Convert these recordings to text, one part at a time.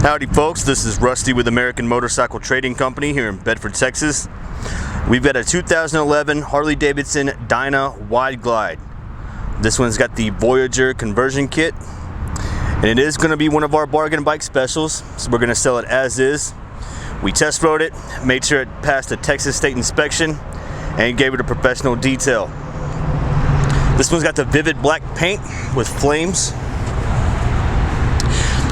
Howdy folks, this is Rusty with American Motorcycle Trading Company here in Bedford, Texas. We've got a 2011 Harley-Davidson Dyna Wide Glide. This one's got the Voyager conversion kit, and it is going to be one of our bargain bike specials, so we're going to sell it as is. We test rode it, made sure it passed the Texas state inspection, and gave it a professional detail. This one's got the vivid black paint with flames.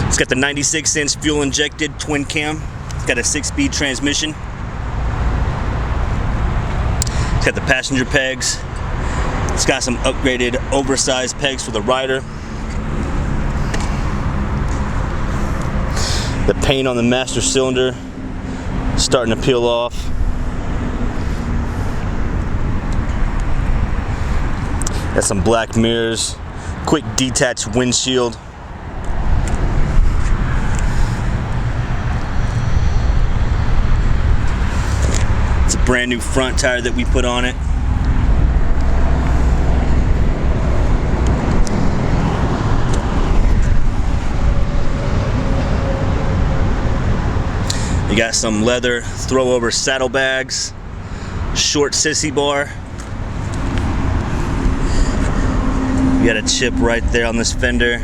It's got the 96-inch fuel-injected twin cam. It's got a 6-speed transmission. It's got the passenger pegs. It's got some upgraded oversized pegs for the rider. The paint on the master cylinder starting to peel off. Got some black mirrors, quick detached windshield. It's a brand new front tire that we put on it. You got some leather throw-over saddlebags, short sissy bar. You got a chip right there on this fender,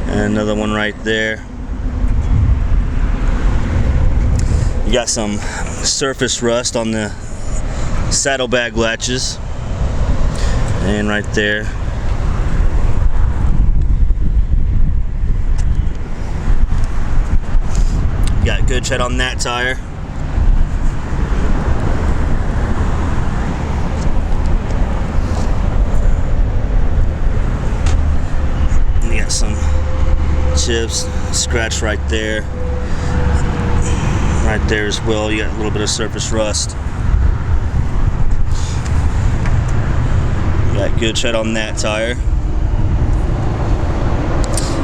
and another one right there. You got some surface rust on the saddlebag latches, and right there. You got good tread on that tire. And you got some chips, scratch right there. Right there as well, you got a little bit of surface rust. You got good tread on that tire.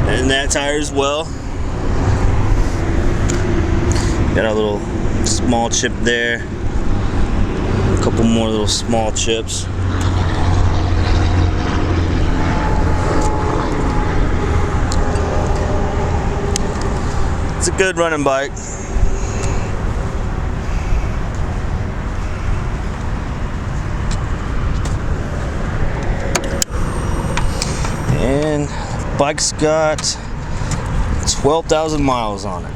And that tire as well. Got a little small chip there. A couple more little small chips. It's a good running bike. And the bike's got 12,000 miles on it.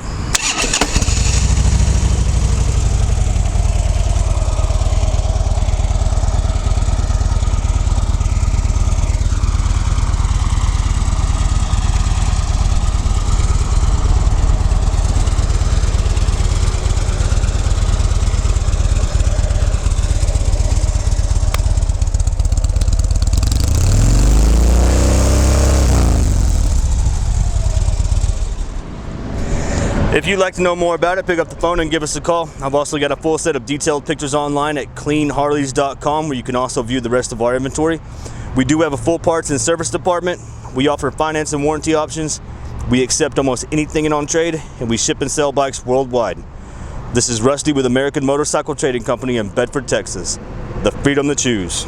If you'd like to know more about it, pick up the phone and give us a call. I've also got a full set of detailed pictures online at cleanharleys.com, where you can also view the rest of our inventory. We do have a full parts and service department. We offer finance and warranty options. We accept almost anything in on trade, and we ship and sell bikes worldwide. This is Rusty with American Motorcycle Trading Company in Bedford, Texas. The freedom to choose.